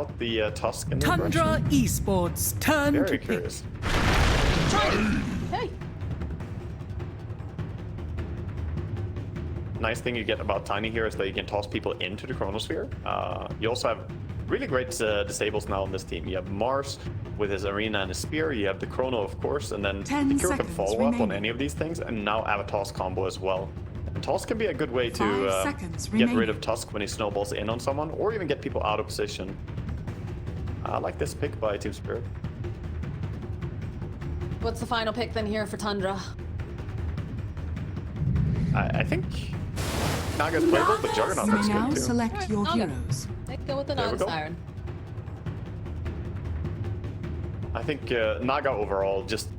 out the Tusk in this Tundra direction. Esports turn Very to pick. curious. Hey. Nice thing you get about Tiny here is that you can toss people into the Chronosphere. You also have really great disables now on this team. You have Mars with his Arena and his Spear. You have the Chrono, of course, and then 10 the Cure can seconds follow up remaining. on any of these things, and now have a Toss combo as well. And Toss can be a good way 5 to seconds get rid remaining. of Tusk when he snowballs in on someone, or even get people out of position. I like this pick by Team Spirit. What's the final pick then here for Tundra? I think Naga's playable, but Juggernaut You looks may now good too. select your Okay. heroes. Let's go with the There we Naga go. Siren. I think Naga overall just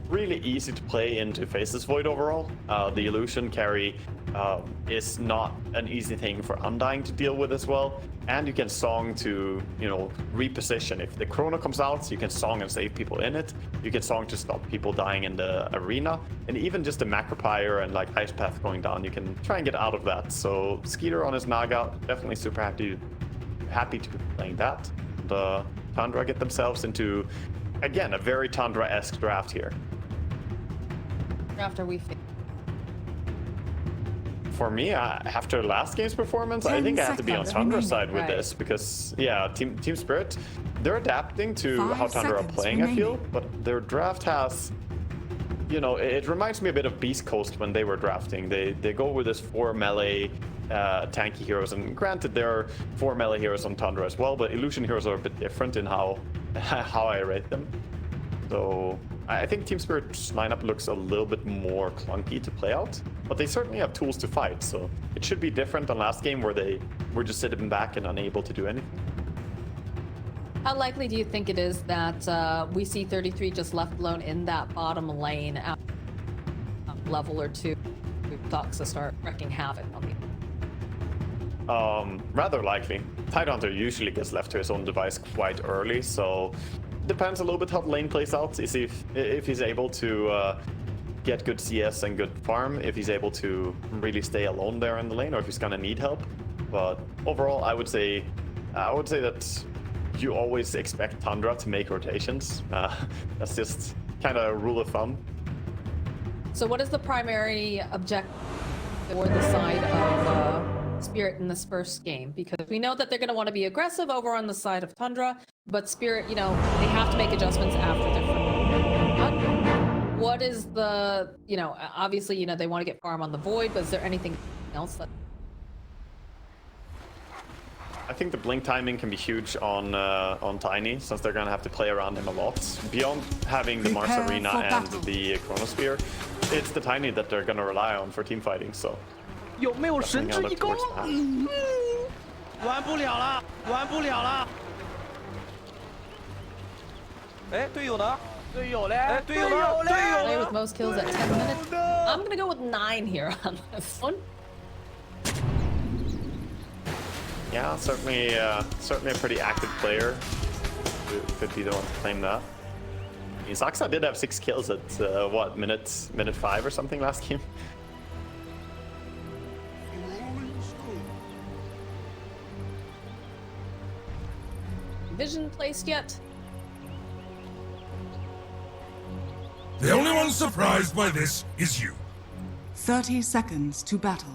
really easy to play into Faceless Void overall. The illusion carry is not an easy thing for Undying to deal with as well. And you can song to, reposition. If the Chrono comes out, you can song and save people in it. You can song to stop people dying in the arena. And even just the Macropyre and like Ice Path going down, you can try and get out of that. So Skeeter on his Naga, definitely super happy to be playing that. And Tundra get themselves into, again, a very Tundra-esque draft here. After we fix. For me, after last game's performance, I 10 think I have to be on seconds Tundra's remaining. side with Right. this because, yeah, Team Spirit, they're adapting to 5 how Tundra are seconds playing, I feel, remaining. but their draft has, it reminds me a bit of Beast Coast when they were drafting. They go with this 4 melee tanky heroes, and granted there are 4 melee heroes on Tundra as well, but Illusion heroes are a bit different in how I rate them. So I think Team Spirit's lineup looks a little bit more clunky to play out, but they certainly have tools to fight, so it should be different than last game where they were just sitting back and unable to do anything. How likely do you think it is that we see 33 just left alone in that bottom lane at level or 2? Thoughts to start wrecking havoc on the. Rather likely. Tidehunter usually gets left to his own device quite early, so depends a little bit how the lane plays out. Is if he's able to get good CS and good farm, if he's able to really stay alone there in the lane, or if he's gonna need help. But overall, I would say that you always expect Tundra to make rotations. That's just kind of a rule of thumb. So what is the primary objective for the side of Spirit in this first game? Because we know that they're going to want to be aggressive over on the side of Tundra, but Spirit, they have to make adjustments after their first. What is the, obviously, they want to get farm on the Void, but is there anything else that... I think the blink timing can be huge on Tiny, since they're gonna have to play around him a lot. Beyond having the Mars Prepare Arena for and battle. the Chronosphere, it's the Tiny that they're gonna rely on for team fighting. So 有没有神之一攻？完不了了，完不了了。哎，队友呢？队友嘞？哎，队友呢？队 Play 友 with most kills at 10 minutes. I'm going to go with 9 here on this one. yeah, certainly a pretty active player. Could be the one to claim that. I mean, Saxa did have 6 kills at minute 5 or something last game. Vision placed yet? The only one surprised by this is you. 30 seconds to battle.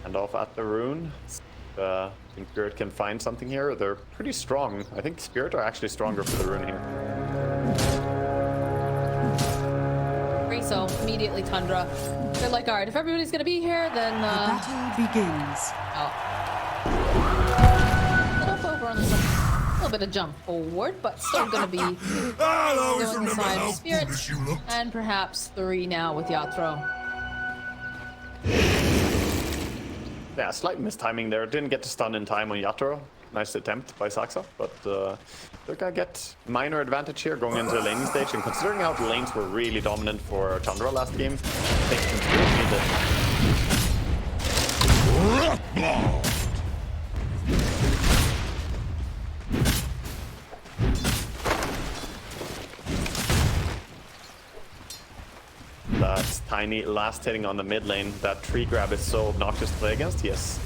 And off at the rune. I think Spirit can find something here. They're pretty strong. I think Spirit are actually stronger for the rune here. So immediately Tundra. They're like, all right, if everybody's gonna be here, then The battle begins. little over on the side. A little bit of jump forward, but still gonna be I'll always going remember inside how Spirit, foolish you looked. and perhaps 3 now with Yatro. Yeah, slight mistiming there. Didn't get to stun in time on Yatoro. Nice attempt by Saxa, but they're gonna get minor advantage here going into the laning stage. And considering how the lanes were really dominant for Tundra last game, they can need it. It's Tiny last hitting on the mid lane. That tree grab is so obnoxious to play against. He has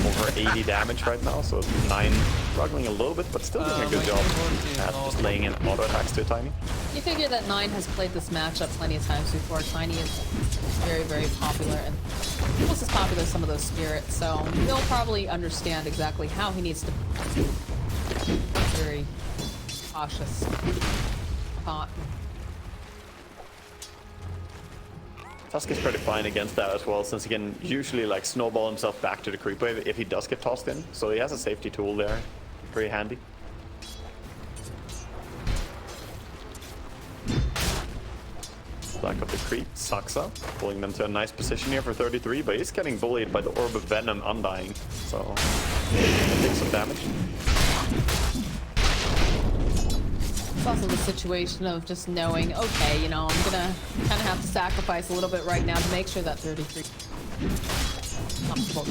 over 80 damage right now, so 9 struggling a little bit, but still doing a good job at just laying in auto attacks to Tiny. You figure that 9 has played this matchup plenty of times before. Tiny is very, very popular, and almost as popular as some of those spirits, so he'll probably understand exactly how he needs to be very cautious. Tusk is pretty fine against that as well, since he can usually like snowball himself back to the creep wave if he does get tossed in. So he has a safety tool there, pretty handy. Back up the creep, Saksa, pulling them to a nice position here for 33, but he's getting bullied by the Orb of Venom Undying, so he'll take some damage. It's also the situation of just knowing, okay, you know, I'm gonna kind of have to sacrifice a little bit right now to make sure that 33 comfortable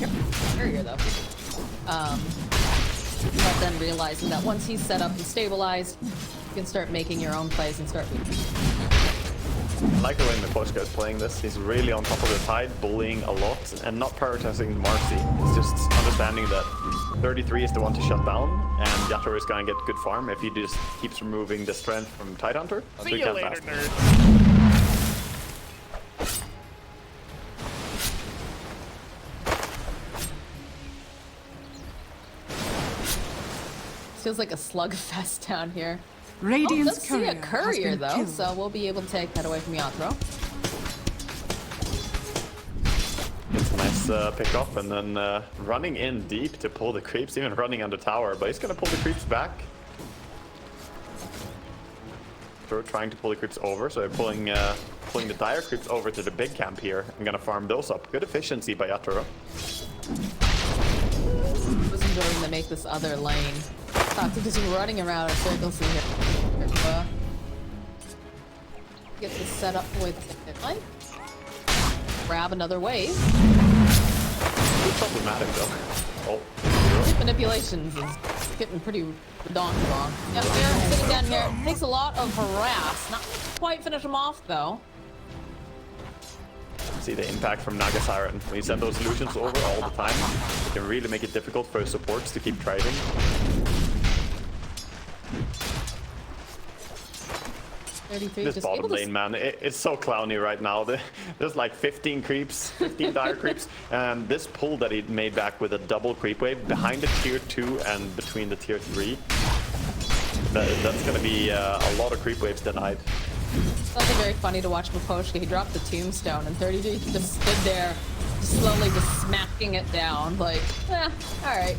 carrier though. But then realizing that once he's set up and stabilized, you can start making your own plays and start. I like the way Miposhka is playing this. He's really on top of the tide, bullying a lot, and not prioritizing Marcy. He's just understanding that 33 is the one to shut down, and Yatoro is going to get good farm if he just keeps removing the strength from Tidehunter. See you later, nerd. Feels like a slugfest down here. Radiant's let's see a courier has courier been though, killed. so we'll be able to take that away from Yatoro. It's a nice pick up, and then running in deep to pull the creeps, even running under tower, but he's going to pull the creeps back. They're trying to pull the creeps over, so they're pulling the dire creeps over to the big camp here. I'm going to farm those up. Good efficiency by Yatoro. I was enjoying to make this other lane. Toxic just running around in circles in here. Get this set up with it line. Grab another wave. It's problematic though. Oh. Hit manipulations is getting pretty redonkulous wrong. Yep, here, sitting down here. Takes a lot of harass. Not quite finish him off though. See the impact from Naga Siren. When you send those illusions over all the time, it can really make it difficult for supports to keep trading. This bottom lane, man, it's so clowny right now. There's like 15 creeps, 15 dire creeps, and this pull that he made back with a double creep wave behind the tier 2 and between the tier 3. That's gonna be a lot of creep waves denied. It's also very funny to watch Miposhka. He dropped the tombstone and 33 just stood there, just slowly just smacking it down. Like, alright.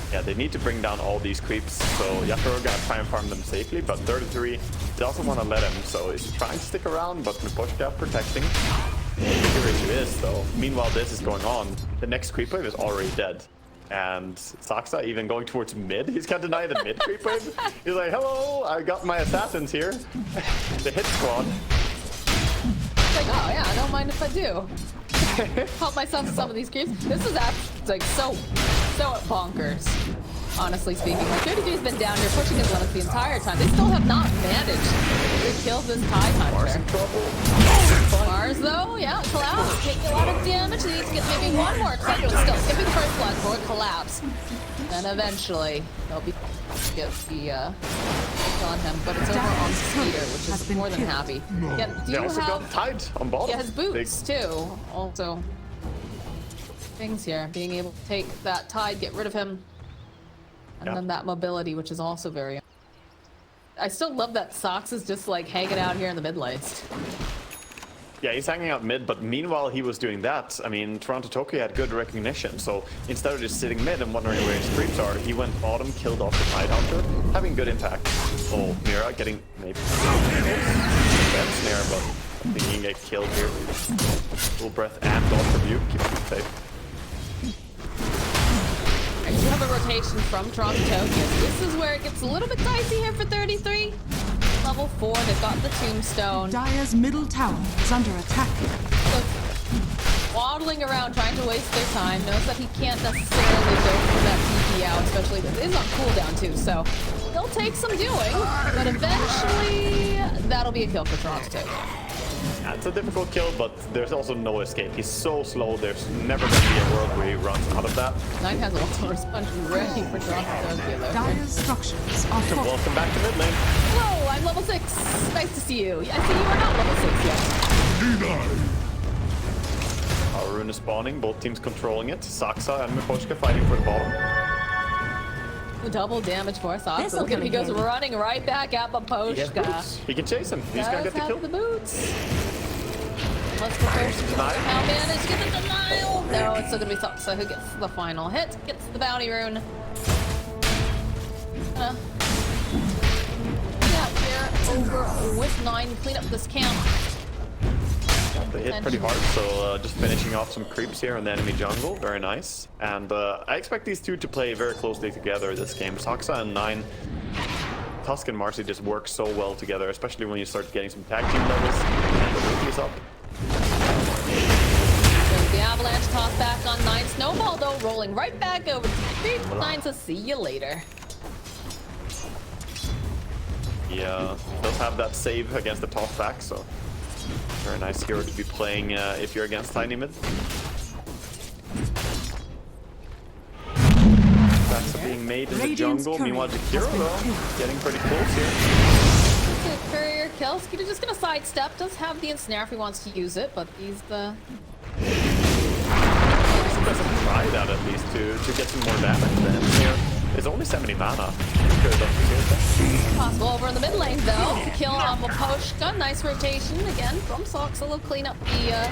Yeah, they need to bring down all these creeps, so Yatoro gonna try and farm them safely, but 33 doesn't want to let him, so he's trying to stick around, but Miposhka protecting. The bigger issue is, though, meanwhile this is going on, the next creep wave is already dead. And Saksa even going towards mid, he's gonna deny the mid creep wave. He's like, hello, I got my assassins here. The hit squad. It's like, oh yeah, I don't mind if I do. Help myself with some of these creeps. This is actually like so bonkers, honestly speaking. Like 33's been down here pushing his limits the entire time. They still have not managed to kill this Tidehunter. Mars though, yeah, collapse, taking a lot of damage. He needs to get maybe one more exception. Still skipping the first blood for collapse. Then eventually they'll be get the on him, but it's over on Speeder, which is more than happy. Yeah, do you also got have Tide on bottom. yeah, his boots too. Also things here, being able to take that Tide, get rid of him, and then that mobility, which is also very. I still love that Sox is just like hanging out here in the mid lanes. Yeah, he's hanging out mid, but meanwhile he was doing that. I mean, Toronto Tokyo had good recognition, so instead of just sitting mid and wondering where his creeps are, he went bottom, killed off the Tidehunter, having good impact. Oh, Mira getting maybe then snare, but I think he can get killed here. Full breath and dodge rebuke, keep him safe. I do have a rotation from Toronto Tokyo. This is where it gets a little bit dicey here for 33. Level 4, they've got the tombstone. Dire's middle tower is under attack. So, waddling around trying to waste their time, knows that he can't necessarily go for that TP out, especially this is on cooldown too, so he'll take some doing, but eventually that'll be a kill for Toronto Tokyo. That's a difficult kill, but there's also no escape. He's so slow, there's never going to be a world where he runs out of that. Nine has a Water's Punch ready for John to go there. Dire's structures are fortified. Welcome back to mid lane. Hello, I'm level 6. Nice to see you. I see you are not level 6 yet. Denied. Our rune is spawning, both teams controlling it. Saksa and Miposhka fighting for the bottom. Double damage for Saksa. This'll Look at him, he come goes in handy. running right back at He has Miposhka. boots. He can chase him. He's gonna Does get the have kill. the boots. Let's Miposhka Denied. somehow manage to get the denial. No, it's still gonna be Saksa who gets the final hit, gets the bounty rune. Yeah, we're over with 9. Clean up this camp. They hit pretty hard, so just finishing off some creeps here in the enemy jungle. Very nice. And I expect these two to play very closely together this game. Saksa and 9. Tusk and Marcy just work so well together, especially when you start getting some tag team levels and the rookies up. There's the avalanche toss back on 9. Snowball though rolling right back over to the creep. 9 says see you later. Yeah, does have that save against the top back, so very nice hero to be playing if you're against Tiny Mid. Backs are being made in the Radiant's jungle. courier Meanwhile, has Jakiro been though, killed. getting pretty close here. It's a courier kill. Skeeter just gonna sidestep. Does have the ensnare if he wants to use it, but he's the Doesn't try that at least to get some more damage. Then here is only 70 mana. Could have done that. possible over in the mid lane though. To kill on Miposhka. Nice rotation again from Sox. He'll clean up the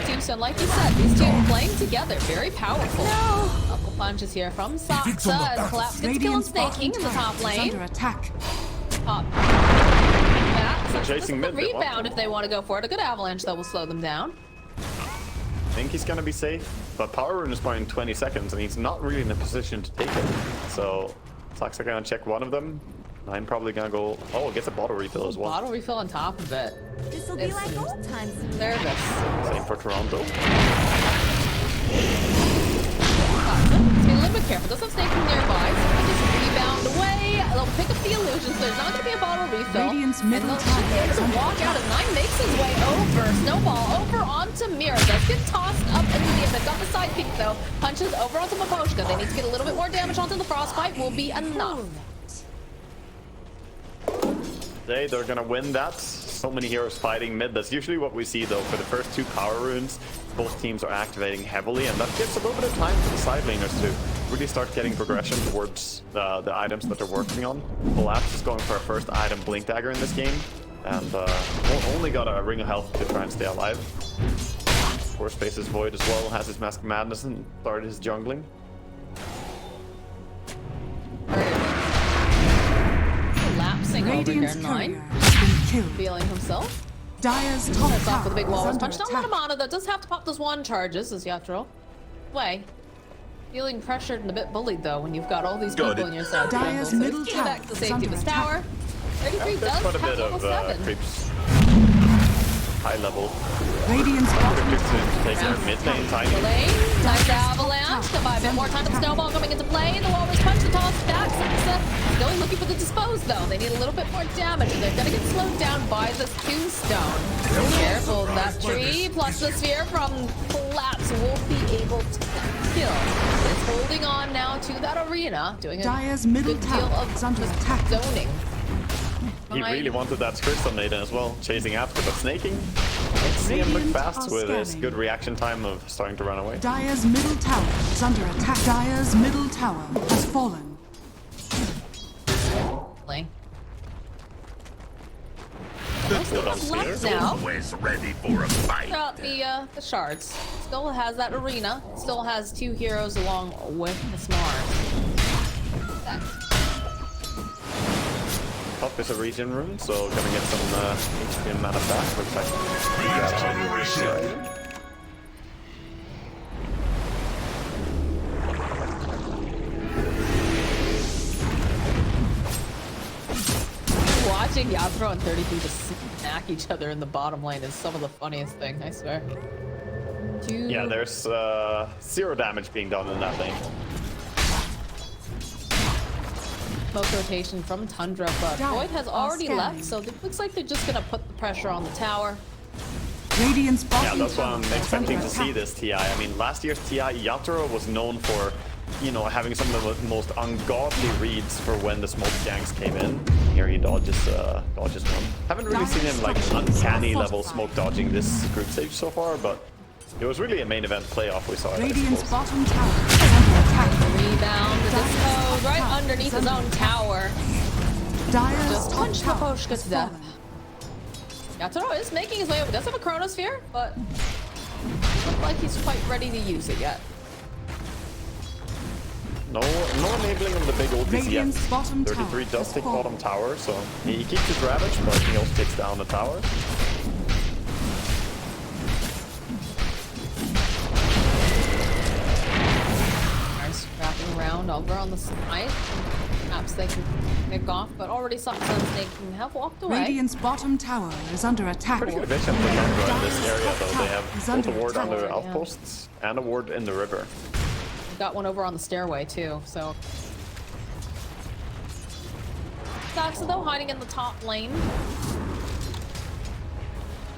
tombstone. Like you said, these two playing together, very powerful. No. Couple punches here from Soxa as Collapse gets kill and staking in the top is lane. under attack. Top. Yeah, so chasing this is mid, the they want rebound them. if they want to go for it. A good avalanche that will slow them down. I think he's gonna be safe, but Power Rune is spawning in 20 seconds, and he's not really in a position to take it. So, Saksa gonna check one of them. 9 probably gonna go. Oh, gets a bottle refill as well. Bottle refill on top of it. This'll be like old times. Nervous. Same for Toronto. He's being a little bit careful. Does have staking nearby. So he just rebound away. They'll pick up the illusions. There's not going to be a bottle refill. Radiant's And middle they'll tower be able is to under walk out as 9 makes his way over. Snowball over onto Mira. Does get tossed up into the abyss. Got the side peek though. Punches over onto Miposhka. They need to get a little bit more damage onto the frostbite. Will be enough. They're gonna win that. So many heroes fighting mid. That's usually what we see though. For the first 2 power runes, both teams are activating heavily, and that gives a little bit of time for the side laners to really start getting progression towards the items that they're working on. Collapse is going for a first item Blink Dagger in this game, and only got a Ring of Health to try and stay alive. Of course, faces Void as well, has his Mask of Madness and started his jungling. Collapsing over here. Radiant's 9. courier has been killed. Feeling himself. Dire's top That's off tower with the big is walrus under punch. Not a lot of attack. mana that does have to pop those 1 charges as you have to roll. Way. Feeling pressured and a bit bullied though when you've got all these people in your side. Dire's So middle get tower back to the is safety of under his attack. tower. 33 There's does quite a have bit level of 7. creeps. High level. Radiant's bottom Creeps tower to take is their under mid attack. lane Tiny. The lane, nice avalanche. Can buy a bit more time. Snowball coming into play. The walrus punch, the toss back. Still looking for the dispose though. They need a little bit more damage. They're gonna get slowed down by this tombstone. Careful, that tree plus the sphere from Collapse will be able to kill. It's holding on now to that arena, doing a Dire's middle good deal tower of is under attack. zoning. He really wanted that Crystal Maiden as well, chasing after, but snaking. Let's see him look Radiant fast are with his scanning. good reaction time of starting to run away. Dire's middle tower is under attack. Dire's middle tower has fallen. Lane. Still don't see Left her. now. Always ready for a fight. Out the shards. Still has that arena. Still has 2 heroes along with the Smart. Top is a regen rune, so gonna get some HP and mana back. Looks like Watching Yatra and 32 just smack each other in the bottom lane is some of the funniest thing, I swear. yeah, there's 0 damage being done in that lane. Smoke rotation from Tundra, but Dire Void has are already scanning. left, so it looks like they're just gonna put the pressure on the tower. Radiant's Yeah, bottom that's what tower I'm is expecting under to see attack. this TI. I mean, last year's TI, Yatoro was known for, you know, having some of the most ungodly reads for when the smoke gangs came in. Here he dodges one. Haven't really seen him like uncanny level smoke dodging this group stage so far, but it was really a main event playoff we saw. I Radiant's suppose. bottom tower is under attack. Rebound to Disco right underneath his own tower. Dire's Just top punch tower Maposhka has to death. fallen. Yatoro is making his way over. Does have a Chronosphere, but doesn't look like he's quite ready to use it yet. No enabling of the big ultis yet. Radiant's bottom 33 tower does has take fallen. bottom tower, so he keeps his Ravage, but he also takes down the tower. Nice wrapping around over on the side. Perhaps they can pick off, but already Saksan Snake have walked away. Radiant's bottom tower is under attack. Pretty good vision for Tundra in this area, though. They Is have both under a ward on attack. their outposts and a ward in the river. Got one over on the stairway too, so. Saksa though hiding in the top lane.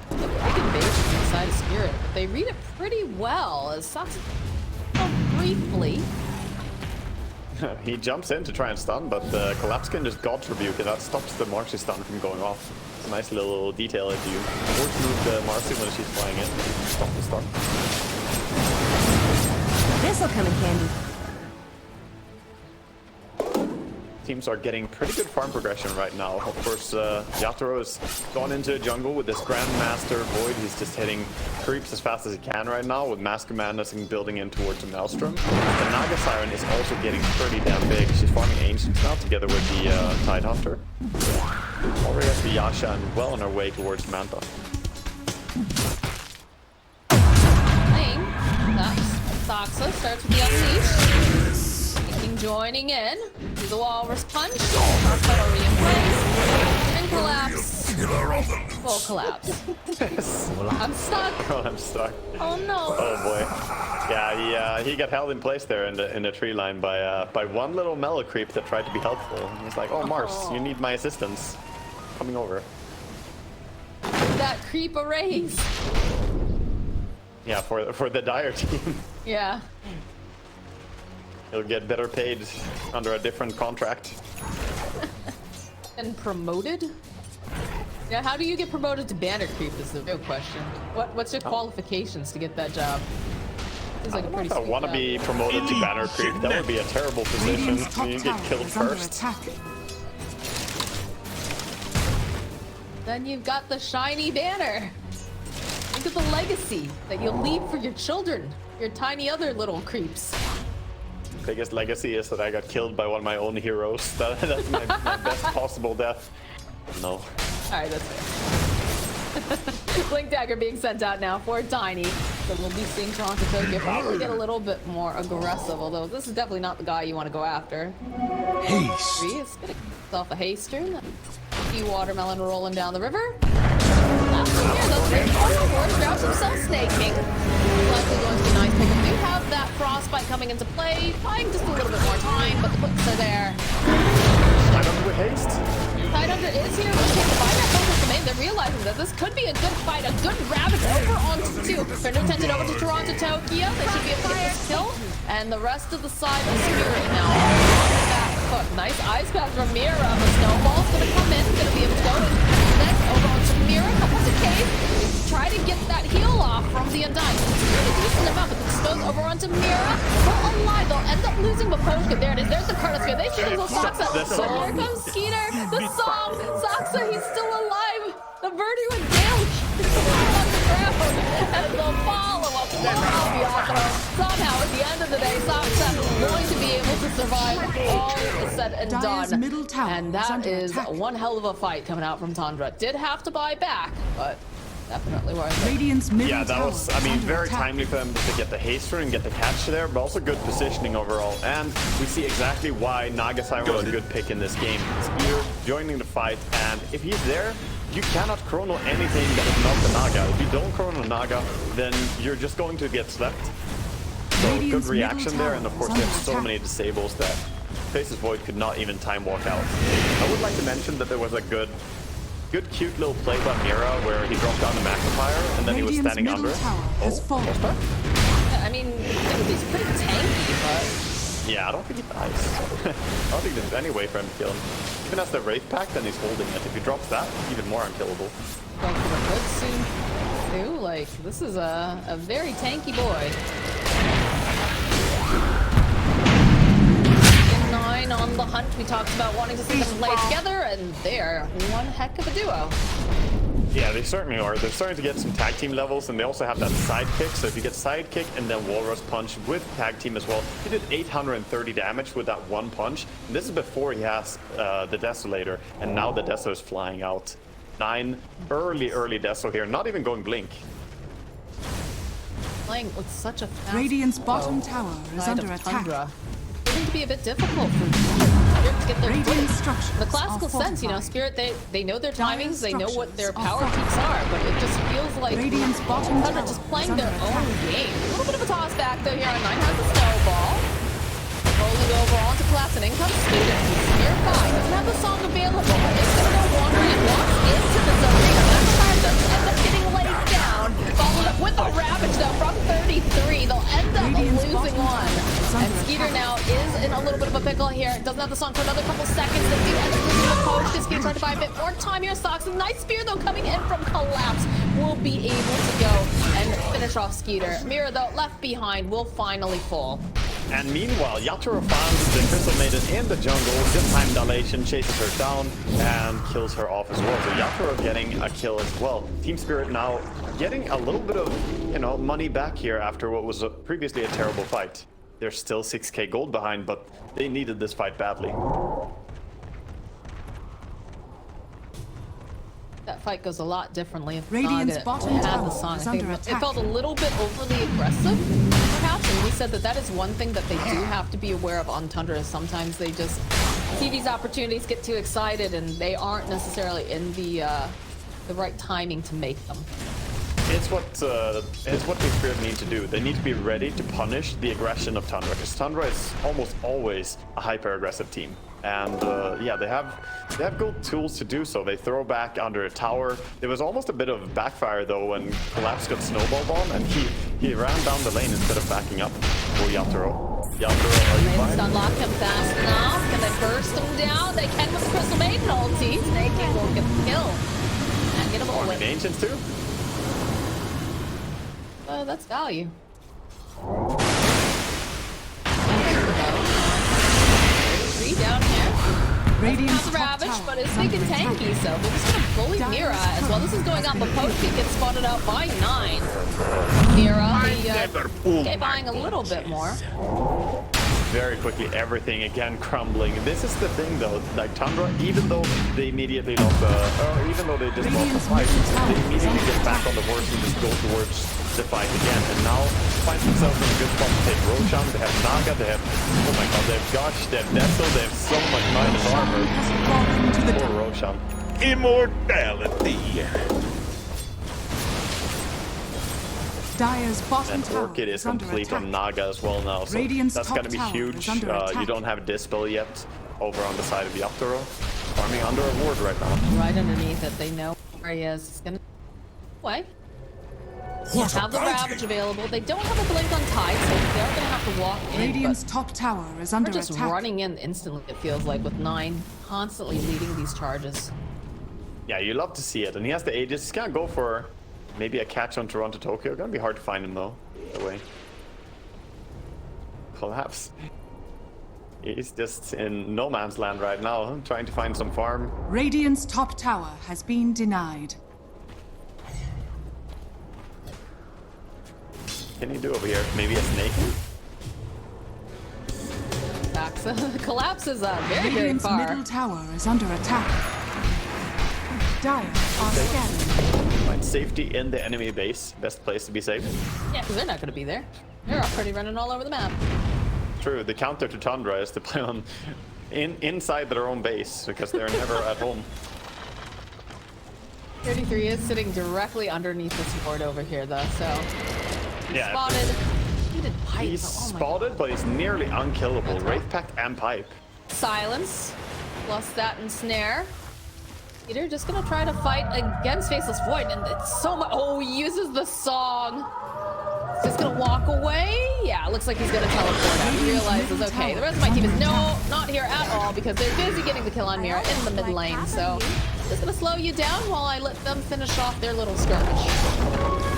They can base on the side of Spirit, but they read it pretty well as Saksa briefly. He jumps in to try and stun, but the Collapse can just God's Rebuke, and that stops the Marcy stun from going off. It's a nice little detail if you force move the Marcy when she's flying in. Stop the stun. This'll come in handy. Teams are getting pretty good farm progression right now. Of course, Yatoro has gone into a jungle with this Grandmaster Void. He's just hitting creeps as fast as he can right now with Mask of Madness and building in towards a Maelstrom. The Naga Siren is also getting pretty damn big. She's farming Ancients now together with the Tidehunter. Already has the Yasha and well on her way towards Manta. Lane, that's Saksa starts with the Unleash. Joining in. Do the Walrus Punch. Crossbow already in place. And collapse. Full collapse. I'm stuck. Oh, I'm stuck. Oh no. Oh boy. Yeah, he got held in place there in the tree line by one little mellow creep that tried to be helpful. He's like, oh Mars, you need my assistance. Coming over. That creep arrays. Yeah, for the Dire team. Yeah. He'll get better paid under a different contract. And promoted? Yeah, how do you get promoted to banner creep is the real question. What's your qualifications to get that job? Seems like a pretty If I sweet want to job. be promoted to banner creep, that would be a terrible position. Radiant's top You get tower killed is under first. attack. Then you've got the shiny banner. Think of the legacy that you'll leave for your children, your tiny other little creeps. Biggest legacy is that I got killed by one of my own heroes. That's my best possible death. No. Alright, that's fair. Blink Dagger being sent out now for Tiny. So we'll be seeing Toronto Tokyo probably get a little bit more aggressive, although this is definitely not the guy you want to go after. Haste. He is spitting himself a haste rune. Sea watermelon rolling down the river. Last one here, though, the forward grabs himself snaking. Likely going to be nice pick. We do have that frostbite coming into play, buying just a little bit more time, but the clicks are there. I don't with haste. Tidehunter is here, which takes the buyback focus from in. They're realizing that this could be a good fight, a good ravage over onto two. They're intended over to Toronto Tokyo. They should be able to get this kill. And the rest of the side of Spirit now. Hook. Nice ice pass from Mira. The snowball's gonna come in, gonna be able to go next over onto Mira. Couple to cave. Try to get that heal off from the Undying. It's a really decent amount, but this goes over onto Mira. Still alive, they'll end up losing Maposhka. There it is. There's the Chronosphere. They see themselves Saksa. The So song. here comes Skeeter. The song. Saksa, he's still alive. The birdie with Gale on the ground. And the follow-up from Yatoro. Somehow, at the end of the day, Saksa going to be able to survive all is said and Dire's done. middle tower And is that under is attack. one hell of a fight coming out from Tundra. Did have to buy back, but definitely worth it. Radiant's middle Yeah, that tower was, is I mean, under very attack. timely for them to get the haste rune and get the catch there, but also good positioning overall. And we see exactly why Naga Siren was a good pick in this game. Skeeter joining the fight, and if he's there, you cannot chrono anything that is not the Naga. If you don't chrono Naga, then you're just going to get slept. So Radiant's good reaction middle there, tower and of is course under they have so attack. many disables that Faces Void could not even time walk out. I would like to mention that there was a good Good cute little play by Mira where he dropped down the magnifier and then he was Radiant's standing middle under. tower has fallen. Yeah, I mean, he's pretty tanky, but Yeah, I don't think he dies. I don't think there's any way for him to kill him. Even as the Wraith Pact, then he's holding it. If he drops that, even more unkillable. going for the good soon too. Like, this is a very tanky boy. 9 on the hunt. We talked about wanting to see them play together, and they're one heck of a duo. Yeah, they certainly are. They're starting to get some tag team levels, and they also have that sidekick. So if you get sidekick and then Walrus Punch with tag team as well, he did 830 damage with that one punch. And this is before he has the Desolator, and now the Desolator is flying out. 9 early Deso here, not even going blink. Playing with such a fast Radiant's bottom flow tower is side under of attack. Tundra. It's going to be a bit difficult for Spirit to get their Radiant footing. structures The classical are sense, you know, fortified. Spirit, they know their Dire timings, they know what their structures are power peaks are, but it just feels like Radiant's bottom Tundra tower just playing is their under own attack. game. A little bit of a toss back though here on 9 has a snowball. Rolling over onto Collapse and in comes Skeeter. Spear 5 doesn't have the song available, but it's going to go wandering and walks into the zone. Magnifier doesn't end up getting laid down. Followed up with a Ravage though from 33. They'll end up Radiant's losing bottom one. tower is And under Skeeter attack. now is in a little bit of a pickle here. Doesn't have the song for another couple seconds. They do end up losing the post. Skeeter trying to buy a bit more time here. Stocks a nice spear though coming in from Collapse. Will be able to go and finish off Skeeter. Mira though left behind will finally fall. And meanwhile, Yatoro finds the Crystal Maiden in the jungle. This time Dilation chases her down and kills her off as well. So Yatoro getting a kill as well. Team Spirit now getting a little bit of, you know, money back here after what was previously a terrible fight. They're still 6k gold behind, but they needed this fight badly. That fight goes a lot differently if Radiant's Naga bottom had tower the song. is I think under it attack. felt a little bit overly aggressive, perhaps, and we said that that is one thing that they do have to be aware of on Tundra is sometimes they just see these opportunities, get too excited, and they aren't necessarily in the right timing to make them. It's what the Spirit need to do. They need to be ready to punish the aggression of Tundra, because Tundra is almost always a hyper-aggressive team. And yeah, they have good tools to do so. They throw back under a tower. There was almost a bit of backfire though when Collapse got Snowballman and he ran down the lane instead of backing up for Yatoro. Yatoro, are you They fine? just unlock him fast enough. Can they burst him down? They can with the Crystal Maiden ulti. Snaking will get the kill. And get him Oh, away. and Ancients too? That's value. Three down here. Radiant's Has a top Ravage, tower but it's is big under and attack. tanky, so they're just gonna bully Dire's Mira as well. This is going up the post. He gets spotted out by 9. Mira, okay, buying a little bit more. Very quickly, everything again crumbling. This is the thing though, like Tundra, even though they immediately lost even though they just lost the Radiant's fight, middle tower they is immediately under get back on the horse and just go towards the fight again. And now finds themselves in a good spot to take Roshan. They have Naga, they have, oh my god, they have Gush, they have Nestle, they have so much minus armor. Has fallen to the Poor tower. Roshan. Immortality. Dire's bottom And tower Orchid is under complete attack. on Naga as well now, so Radiant's that's top gonna be tower huge. is under You attack. don't have Dispel yet over on the side of Yatoro. Farming under a ward right now. Right underneath it, they know where he is. He's gonna away. What a Have the bounty! Ravage available. They don't have a blink on Tide, so they're gonna have to walk in. Radiant's But top tower is they're under just attack. running in instantly, it feels like, with 9 constantly leading these charges. Yeah, you love to see it. And he has the Aegis. He's gonna go for maybe a catch on Toronto Tokyo. Gonna be hard to find him though. That way. Collapse. He's just in no man's land right now, trying to find some farm. Radiant's top tower has been denied. Can he do over here? Maybe a snake? Baxa collapses very, very Radiant's far. middle tower is under attack. Dire are scanning. Find safety in the enemy base. Best place to be safe. Yeah, because they're not gonna be there. They're already running all over the map. True, the counter to Tundra is to play on inside their own base because they're never at home. 33 is sitting directly underneath this board over here, though, so Yeah, spotted. He did pipe. he's oh my spotted, but he's nearly unkillable. Wraith Pact and Pipe. God. Silence. Plus that and snare. Peter just gonna try to fight against Faceless Void, and it's so much. Oh, he uses the song. He's just gonna walk away. Yeah, it looks like he's gonna teleport out. He realizes, okay, the rest of my team is not here at all because they're busy getting the kill on Mira in the mid lane. So just gonna slow you down while I let them finish off their little skirmish.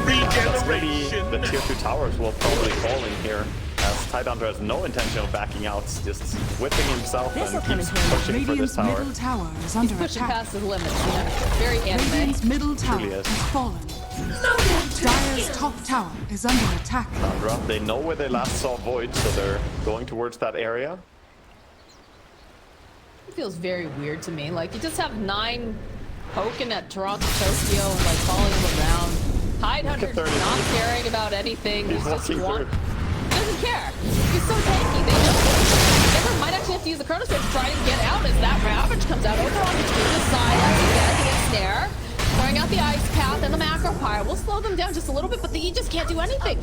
That's maybe the tier 2 towers will probably fall in here, as Tundra has no intention of backing out, just whipping himself and keeps pushing for this Radiant's tower. middle tower is He's under pushing attack. past his limits, you know. Very anime. Radiant's middle tower Really is. has fallen. Dire's top tower is under attack. Tundra, they know where they last saw Void, so they're going towards that area. It feels very weird to me. Like, you just have 9 poking at Toronto, Tokyo, and like following them around. Tidehunter's Look at 30. not caring about anything. He's just walking through. He doesn't care. He's so tanky. They know. Never might actually have to use the Chronosphere to try and get out as that Ravage comes out over on the side. Again, he gets snare. Throwing out the Ice Path and the Macro Pyre will slow them down just a little bit, but he just can't do anything.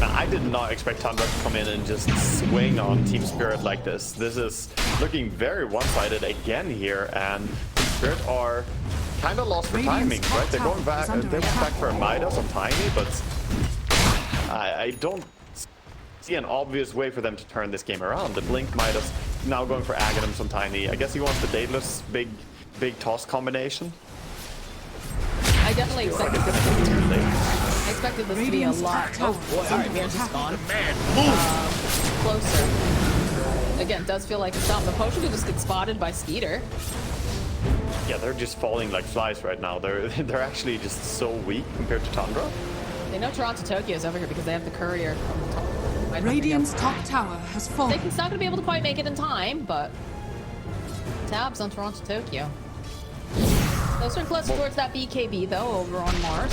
Now, I did not expect Tundra to come in and just swing on Team Spirit like this. This is looking very one-sided again here, and Team Spirit are kind of lost for timing, right? They're going back. They went back for a Midas on Tiny, but I don't see an obvious way for them to turn this game around. The Blink Midas now going for Aghanims on Tiny. I guess he wants the Daedalus big toss combination. I definitely expected this to be. I expected this to be a lot. Oh boy! All right, Mira's just gone. Closer. Again, does feel like a stop. The potion could just get spotted by Skeeter. Yeah, they're just falling like flies right now. They're actually just so weak compared to Tundra. They know Toronto Tokyo is over here because they have the courier from the top. Radiant's top tower has fallen. It's not going to be able to quite make it in time, but tabs on Toronto Tokyo. Closer and closer towards that BKB though, over on Mars.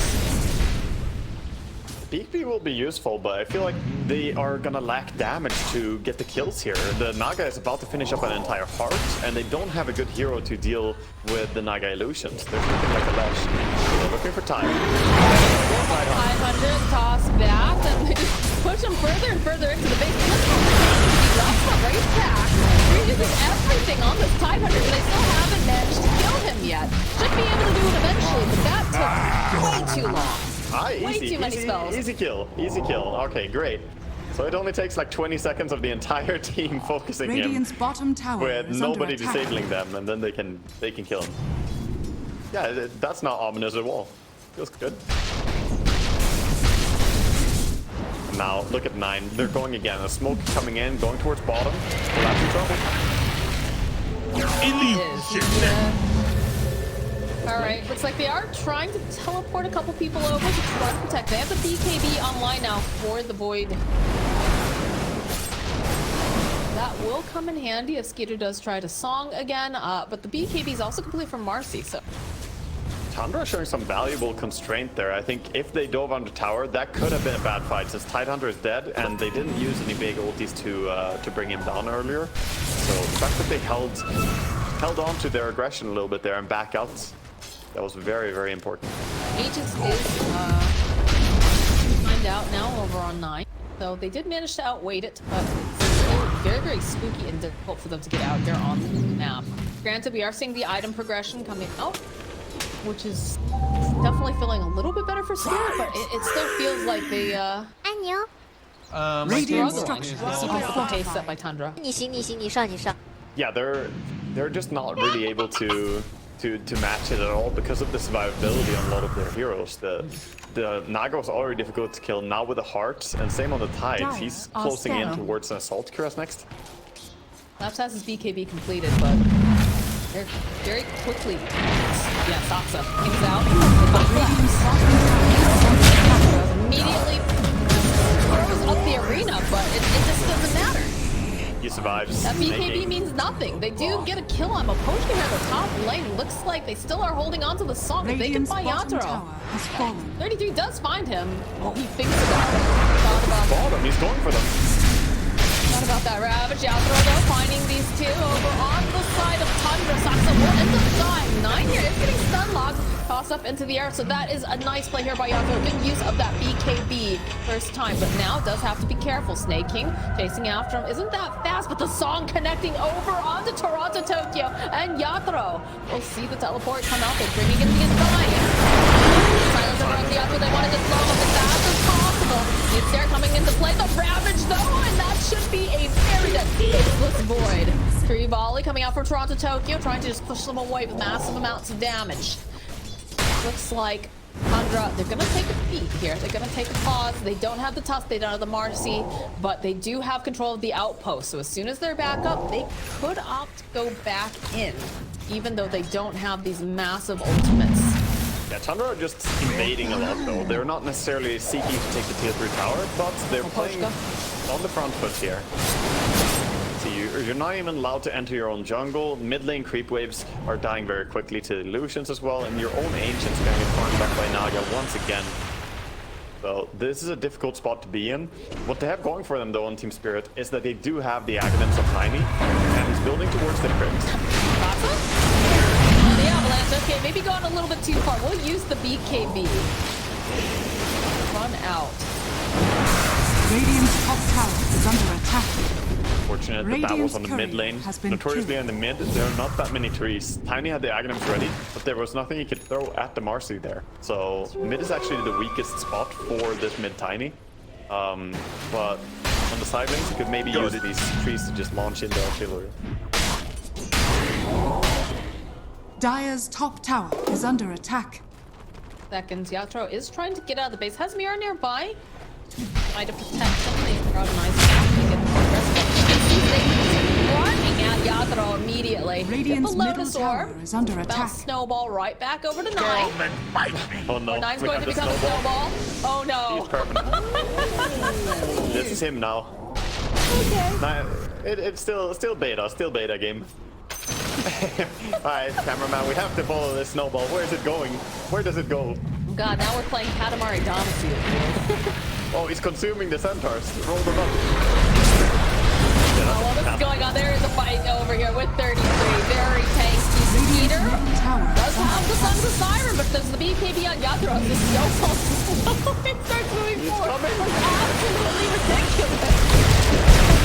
BKB will be useful, but I feel like they are gonna lack damage to get the kills here. The Naga is about to finish up an entire heart, and they don't have a good hero to deal with the Naga illusions. They're looking like a ledge. They're looking for time. 500 toss back, and they just push him further and further into the base. He drops the race back. Uses everything on this Tidehunter, but they still haven't managed to kill him yet. Should be able to do it eventually, but that took way too long. Way too many spells. Easy kill. Okay, great. So it only takes like 20 seconds of the entire team focusing Radiant's him bottom tower with is nobody under attack. disabling them, and then they can kill him. Yeah, that's not ominous at all. Feels good. Now look at 9. They're going again. A smoke coming in, going towards bottom. That's in trouble. Alright, looks like they are trying to teleport a couple people over to try to protect. They have the BKB online now for the Void. That will come in handy if Skeeter does try to song again, but the BKB is also complete from Marcy, so... Tundra showing some valuable constraint there. I think if they dove under tower, that could have been a bad fight since Tidehunter is dead and they didn't use any big ultis to bring him down earlier. So the fact that they held on to their aggression a little bit there and back out, that was very, very important. Aegis is find out now over on 9. So they did manage to outweight it, but it's still very, very spooky and difficult for them to get out here on the map. Granted, we are seeing the item progression coming out, which is definitely feeling a little bit better for Spirit, but it still feels like they 안녕. Radiant struggling structures to keep are up the pace set by Tundra. 你行，你行，你上，你上。 Yeah, they're just not really able to match it at all because of the survivability on a lot of their heroes. The Naga was already difficult to kill, now with the hearts, and same on the Tides. He's closing in towards an Assault Cuirass next. Laps has his BKB completed, but they're very quickly. Yeah, Saksa comes out. Immediately throws up the arena, but it just doesn't matter. He survives. That BKB means nothing. They do get a kill on Maposhi here at the top lane. Looks like they still are holding on to the song. If they can Radiant's buy bottom Yatoro. tower has fallen. 33 does find him. Oh, he thinks about it. Thought about that. Bottom, he's going for them. Thought about that Ravage. Yatoro though, finding these two over on the side of Tundra. Saksa will end up dying. 9 here is getting stun locked. tossed up into the air. So that is a nice play here by Yatoro. Good use of that BKB first time, but now does have to be careful. Snake King chasing after him. Isn't that fast? But the song connecting over onto Toronto, Tokyo, and Yatoro. We'll see the teleport come out. They're bringing in the Undying. Silence over on Yatoro. They want to get slow as fast as possible. The Stair coming into play. The Ravage though, and that should be a very dead faceless void. Tree volley coming out from Toronto, Tokyo, trying to just push them away with massive amounts of damage. Looks like Tundra, they're gonna take a peek here. They're gonna take a pause. They don't have the Tusk, they don't have the Marcy, but they do have control of the outpost. So as soon as they're back up, they could opt to go back in, even though they don't have these massive ultimates. Yeah, Tundra are just invading a lot though. They're not necessarily seeking to take the tier 3 tower, but they're playing on the front foot here. So you're not even allowed to enter your own jungle. Mid lane creep waves are dying very quickly to illusions as well, and your own ancients are going to get farmed back by Naga once again. So this is a difficult spot to be in. What they have going for them though on Team Spirit is that they do have the Aghanim's of Tiny, and he's building towards the crypt. The Avalanche, okay, maybe gone a little bit too far. We'll use the BKB. Run out. Radiant's top tower is under attack. Fortunate that that was on the mid lane. Notoriously in the mid, there are not that many trees. Tiny had the Aghanims ready, but there was nothing he could throw at the Marcy there. So mid is actually the weakest spot for this mid Tiny. But on the side lanes, you could maybe use these trees to just launch into artillery. Dire's top tower is under attack. Seconds, Yatoro is trying to get out of the base. Has Mirror nearby? Trying to protect him. They throw a nice shot to get more aggressive. Running at Yatoro immediately. Radiant's the middle Lotus tower Orb. is under attack. Bounce Snowball right back over to Nine. Oh no, Nine's we going have to the become a snowball. Snowball. Oh no. He's permanent. This is him now. Okay. Nah, it's still beta game. Alright, cameraman, we have to follow this snowball. Where is it going? Where does it go? God, now we're playing Katamari Damacy. Oh, he's consuming the centaurs. Roll them up. Oh, well, this is going on. There is a fight over here with 33. Very tanky. Peter does have the Sons of Siren, but there's the BKB on Yatoro. This is so slow. It starts moving forward. It's absolutely ridiculous.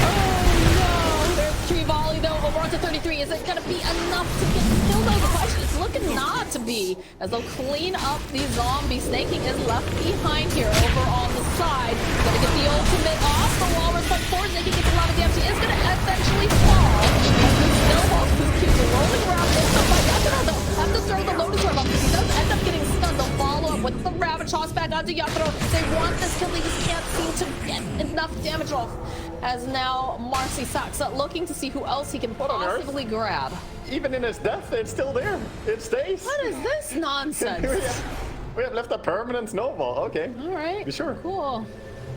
Oh no. There's Tree Volley though. Over onto 33. Is it going to be enough to get killed though? The question is looking not to be, as they'll clean up these zombies. Snaking is left behind here over on the side. Gonna get the ultimate off the wall. But forward, Snaking gets a lot of damage. He is gonna eventually fall. The snowballs just keep rolling around. Yatoro though have to throw the Lotus Orb up because he does end up getting stunned. They'll follow up with the Ravage toss back onto Yatoro. They want this kill. They just can't seem to get enough damage off. As now Marcy Saxa looking to see who else he can possibly grab. Even in his death, it's still there. It stays. What is this nonsense? we have left a permanent snowball. Okay. All right. You sure? Cool.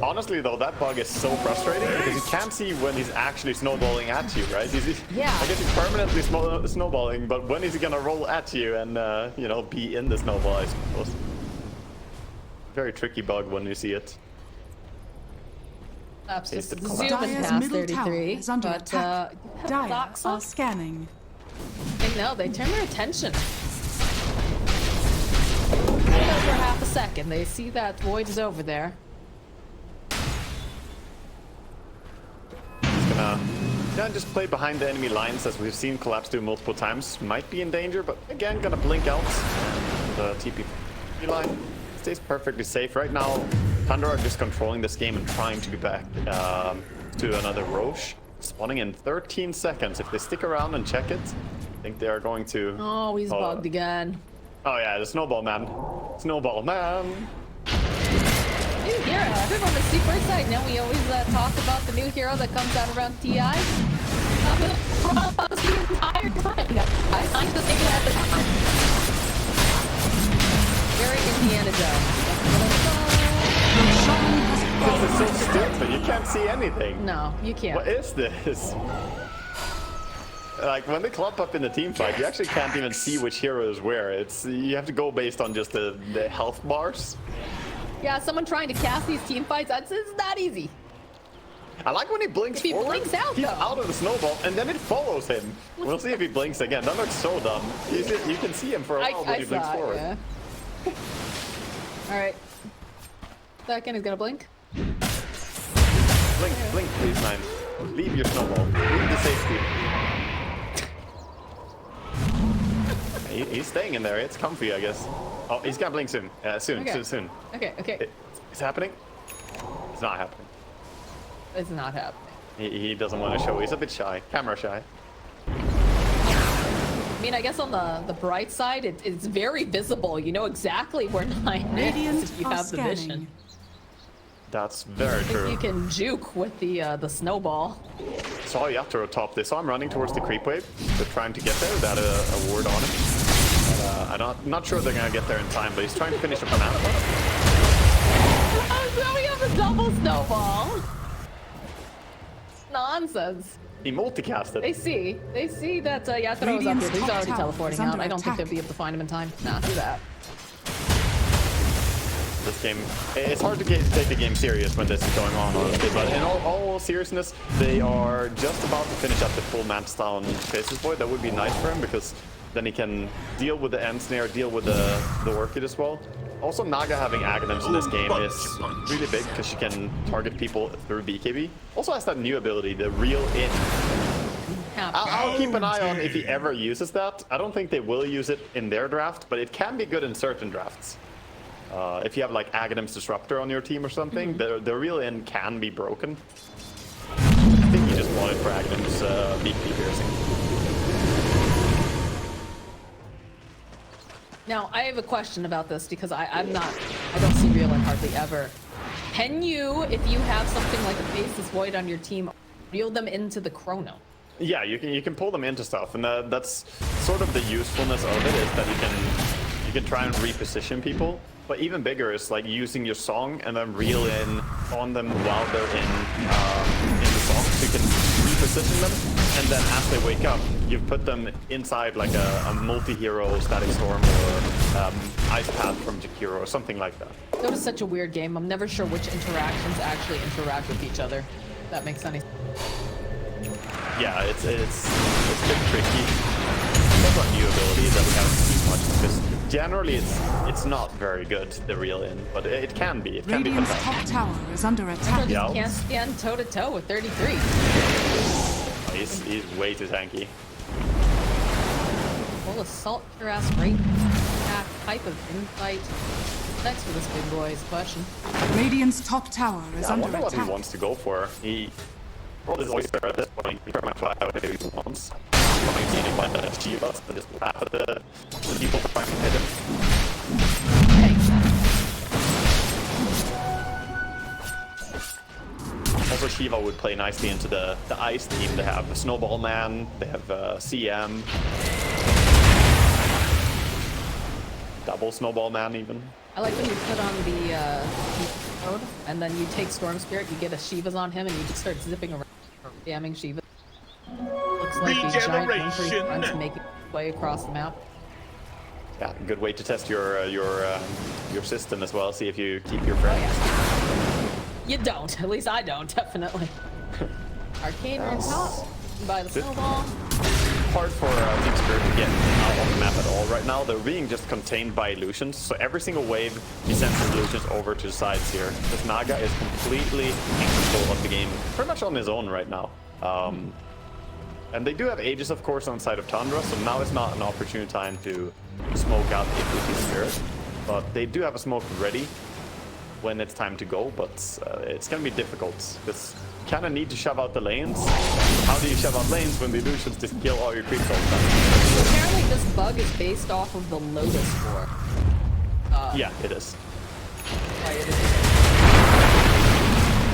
Honestly, though, that bug is so frustrating because you can't see when he's actually snowballing at you, right? Yeah. I guess he's permanently snowballing, but when is he gonna roll at you and, you know, be in the snowball, I suppose. Very tricky bug when you see it. Just Tasted zooming Dire's past middle tower 33, is under but attack. Dire Doxa? are scanning. I know, they turn their attention. For half a second, they see that Void is over there. Gonna just play behind the enemy lines as we've seen Collapse do multiple times. Might be in danger, but again, gonna blink out. And the TP line stays perfectly safe. Right now, Tundra are just controlling this game and trying to get back to another Roche. Spawning in 13 seconds. If they stick around and check it, I think they are going to... Oh, he's bugged again. Oh yeah, the Snowballman. Snowballman. New hero. Everyone is super excited. Now we always talk about the new hero that comes out around TI. The entire time. I signed the thing at the time. Very Indiana Jones. This is so stupid. You can't see anything. No, you can't. What is this? Like when they clump up in the team fight, you actually can't even see which hero is where. You have to go based on just the health bars. Yeah, someone trying to cast these team fights, it's not easy. I like when he blinks If he forward. blinks out, he's though. out of the snowball, and then it follows him. We'll see if he blinks again. That looks so dumb. You can see him for a while when he blinks forward. Yeah. Alright. Second is gonna blink. Blink, blink, please, Nine. Leave your snowball. Leave the safety. He's staying in there. It's comfy, I guess. Oh, he's gonna blink soon. Okay. Soon. Okay, okay. It's happening? It's not happening. It's not happening. He doesn't want to show. He's a bit shy. Camera shy. I mean, I guess on the bright side, it's very visible. You know exactly where 9 is Radiant if you are have the vision. scanning. That's very true. You can juke with the snowball. Saw Yatoro top. They saw him running towards the creep wave. They're trying to get there without a ward on him. But, I'm not sure they're gonna get there in time, but he's trying to finish up an amp. Now we have a double snowball. Nonsense. He multicasted. They see that Yatoro is up here. Radiant's He's top already tower teleporting is out. under I don't think attack. they'll be able to find him in time. Nah, do that. This game, it's hard to take the game serious when this is going on, honestly, but in all seriousness, they are just about to finish up the full Mantis down Faceless Void. That would be nice for him, because then he can deal with the End Snare, deal with the Orchid as well. Also, Naga having Aghanims in this game is really big, because she can target people through BKB. Also has that new ability, the Reel In. I'll keep an eye on if he ever uses that. I don't think they will use it in their draft, but it can be good in certain drafts. If you have like Aghanim's Disruptor on your team or something, the Reel In can be broken. I think he just wanted for Aghanim's BKB piercing. Now, I have a question about this because I don't see Reel In hardly ever. Can you, if you have something like a Faceless Void on your team, reel them into the Chrono? Yeah, you can pull them into stuff, and that's sort of the usefulness of it, is that you can try and reposition people. But even bigger is like using your song and then reel in on them while they're in the song, so you can reposition them, and then as they wake up, you put them inside like a multi-hero Static Storm or Ice Path from Jakiro or something like that. That was such a weird game. I'm never sure which interactions actually interact with each other. If that makes any sense. Yeah, it's a bit tricky. That's a new ability that we haven't seen much, because generally it's not very good, the Reel In, but it can be. It can be Radiant's fantastic. top tower is under attack. You Yeah. can't stand toe-to-toe with 33. Oh, he's way too tanky. Full assault, cuirass, great attack, type of insight. Next for this big boy is the question. Radiant's top tower is I under wonder what he attack. wants to go for. He rolled his oyster at this point. He pretty much whatever he wants. Coming to anybody that achieve us, and just laugh at the people trying to hit him. Also, Shiva would play nicely into the ice team. They have Snowballman, they have CM, double Snowballman even. I like when you put on the mode, and then you take Storm Spirit, you get a Shiva's on him, and you just start zipping around, jamming Shiva. Looks like a giant Regeneration. runs making its way across the map. Yeah, good way to test your system as well. See if you keep your friends. You don't. At least I don't, definitely. Arcane on top. By the snowball. Hard for Team Spirit to get out on the map at all right now. They're being just contained by illusions. So every single wave, he sends his illusions over to the sides here. This Naga is completely in control of the game, pretty much on his own right now. And they do have Aegis, of course, on the side of Tundra, so now is not an opportune time to smoke out the Team Spirit. But they do have a smoke ready when it's time to go, but it's gonna be difficult, because you kind of need to shove out the lanes. How do you shove out lanes when the illusions just kill all your creeps all the time? Apparently this bug is based off of the Lotus War. Yeah, it is.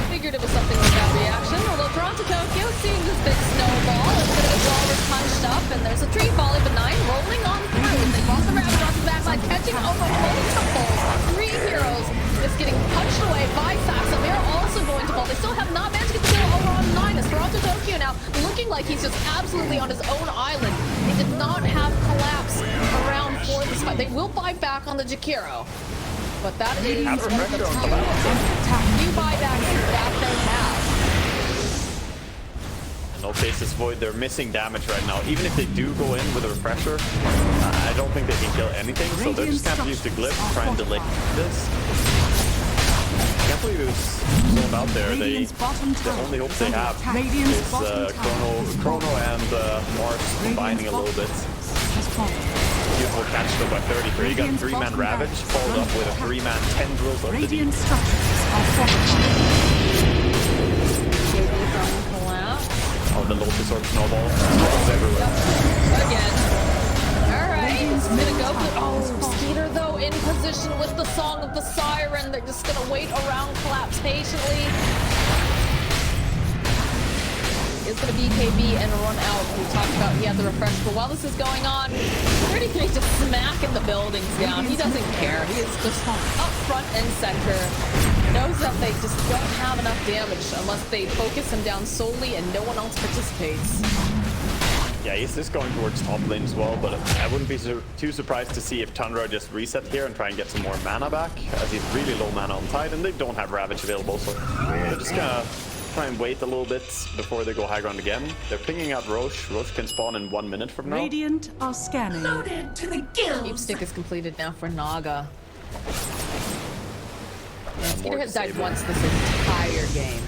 Figured it was something like that reaction. Although Toronto Tokyo seeing this big snowball, a bit of a wall was punched up, and there's a tree falling, but 9 rolling on through. They lost the rabbit off the backside, catching over multiple 3 heroes. Just getting punched away by Saxon. They're also going to fall. They still have not managed to get the kill over on 9. As Toronto Tokyo now looking like he's just absolutely on his own island. They did not have collapse around for this fight. They will fight back on the Jakiro. But that is Have a pressure on the few buybacks that they have. And no Faceless Void. They're missing damage right now. Even if they do go in with a refresher, I don't think they can kill anything. So they're just gonna have to use the glyph to try and delay this. Can't believe it was sold out there. The only hope they have is Chrono and Mars combining a little bit. Beautiful catch though by 33. Got 3-man Ravage, followed up with a 3-man Tendrils of the Deep. Radiant structures are fortified. Oh, the Lotus Orb Snowball. Snowballs everywhere. Again. Alright, it's gonna go for... Oh, Skeeter though in position with the Song of the Siren. They're just gonna wait around, collapse patiently. Is gonna BKB and run out. We talked about he had the refresh, but while this is going on, 33 just smacking the buildings down. He doesn't care. He is just up front and center. Knows that they just don't have enough damage unless they focus him down solely and no one else participates. Yeah, he's just going towards top lane as well, but I wouldn't be too surprised to see if Tundra just reset here and try and get some more mana back, as he's really low mana on side, and they don't have Ravage available, so they're just gonna try and wait a little bit before they go high ground again. They're pinging out Roche. Roche can spawn in 1 minute from now. Radiant are scanning. Loaded to the gills. Deep stick is completed now for Naga. Yeah, Skeeter has died once this entire game.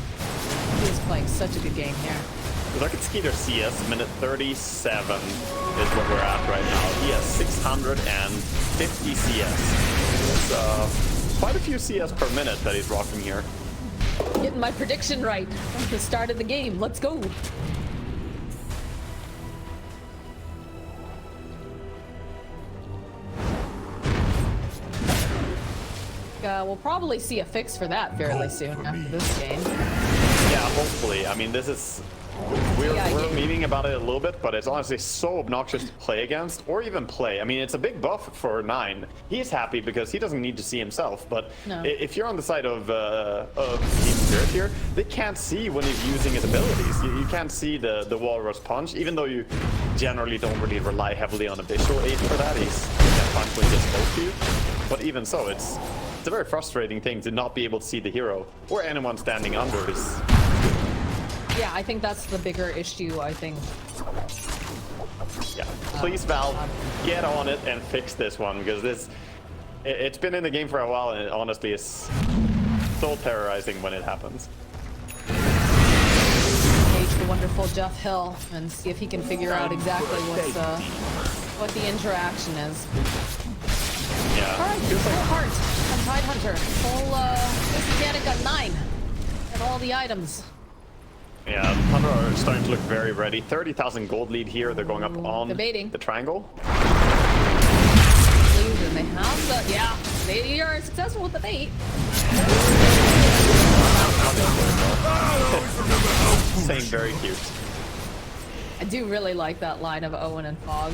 He is playing such a good game here. Look at Skeeter CS, minute 37 is what we're at right now. He has 650 CS. It's quite a few CS per minute that he's rocking here. Getting my prediction right at the start of the game. Let's go. We'll probably see a fix for that fairly soon after this game. Yeah, hopefully. I mean, this is... We're memeing about it a little bit, but it's honestly so obnoxious to play against, or even play. I mean, it's a big buff for 9. He's happy because he doesn't need to see himself, but if you're on the side of Team Spirit here, they can't see when he's using his abilities. You can't see the Walrus Punch, even though you generally don't really rely heavily on a visual aid for that. He can punch when he gets close to you, but even so, it's a very frustrating thing to not be able to see the hero, or anyone standing under this. Yeah, I think that's the bigger issue, I think. Yeah, please Valve, get on it and fix this one, because it's been in the game for a while, and it honestly is so terrorizing when it happens. Engage the wonderful Jeff Hill and see if he can figure out exactly what the interaction is. Yeah. Alright, full heart from Tide Hunter. Full Messianic got 9. And all the items. Yeah, Tundra are starting to look very ready. 30,000 gold lead here. They're going up on the triangle. And they have the... Yeah, they are successful with the bait. Saying very cute. I do really like that line of Owen and Fog.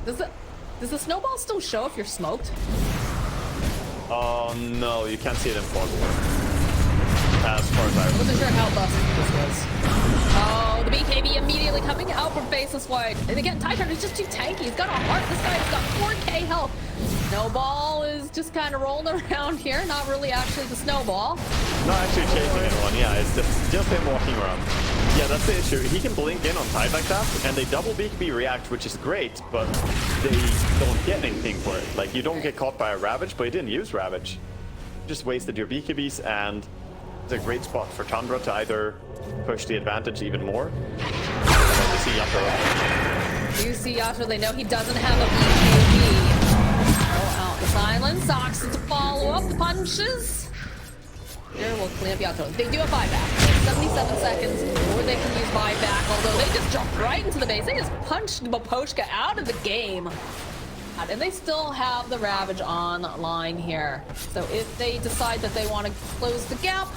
Does the snowball still show if you're smoked? Oh no, you can't see it in fog. As far as I wasn't sure how busted this was. Oh, the BKB immediately coming out from Faceless Void. And again, Titan is just too tanky. He's got a heart. This guy's got 4k health. Snowball is just kind of rolling around here. Not really actually the Snowball. Not actually chasing anyone. Yeah, it's just him walking around. Yeah, that's the issue. He can blink in on Tide like that, and they double BKB react, which is great, but they don't get anything for it. Like, you don't get caught by a Ravage, but you didn't use Ravage. You just wasted your BKBs, and it's a great spot for Tundra to either push the advantage even more. You see Yato, they know he doesn't have a BKB. Oh, out the silence. Oxy to follow up the punches. Here we'll clean up Yato. They do a buyback. 77 seconds, or they can use buyback, although they just jumped right into the base. They just punched Maposhka out of the game. And they still have the Ravage online here. So if they decide that they want to close the gap,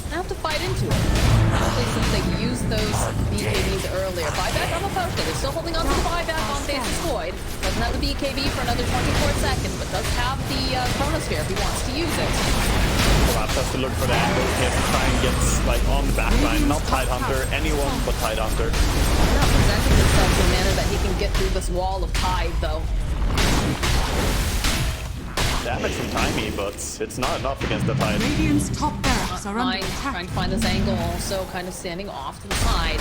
they have to fight into it. Especially since they used those BKBs earlier. Buyback on Maposhka. They're still holding on to the buyback on Faceless Void. Doesn't have the BKB for another 24 seconds, but does have the Chronosphere if he wants to use it. Perhaps has to look for the angle. He has to try and get like on the back line. Not Tide Hunter, anyone but Tide Hunter. Not presenting himself in a manner that he can get through this wall of Tide, though. Damage from Timey, but it's not enough against the Tide. Radiant's top barracks Radiant's are under Nice, attack. trying to find this angle, also kind of standing off to the side.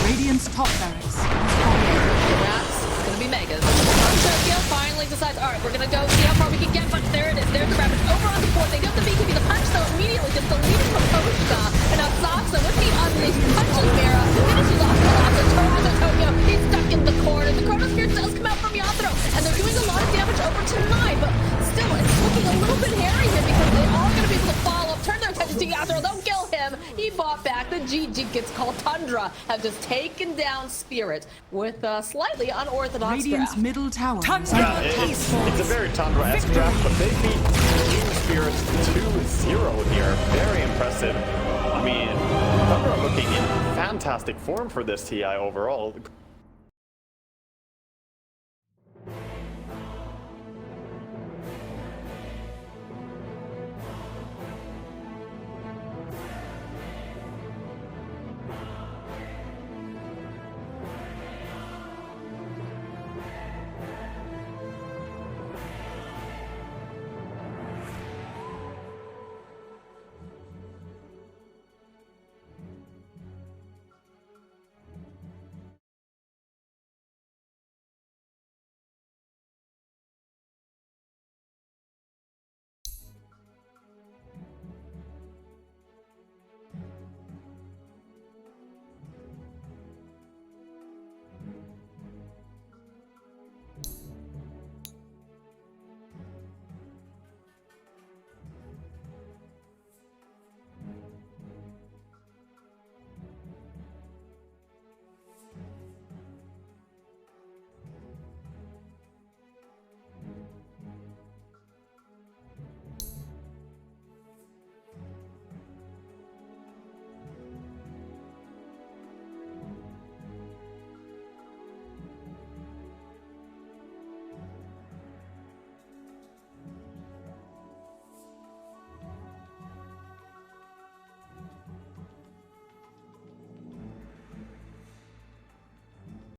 Radiant's top barracks has fallen. That's gonna be Megas. Tokyo finally decides, alright, we're gonna go see how far we can get, but there it is. There's the Ravage over on the board. They do have the BKB. The punch, though, immediately just deleted from Koshka. And now Saksa with the unleashed punches Mira. Finishes off the last. They're throwing the Tokyo. He's stuck in the corner. The Chronosphere does come out from Yathrou. And they're doing a lot of damage over to 9. But still, it's looking a little bit hairy here because they are gonna be able to follow up, turn their attention to Yathrou. They'll kill him. He fought back. The GG gets called. Tundra have just taken down Spirit with a slightly unorthodox Radiant's draft. middle tower is Yeah, under attack. it's a very Tundra-esque draft, but they beat Team Spirit 2-0 here. Very impressive. I mean, Tundra looking in fantastic form for this TI overall.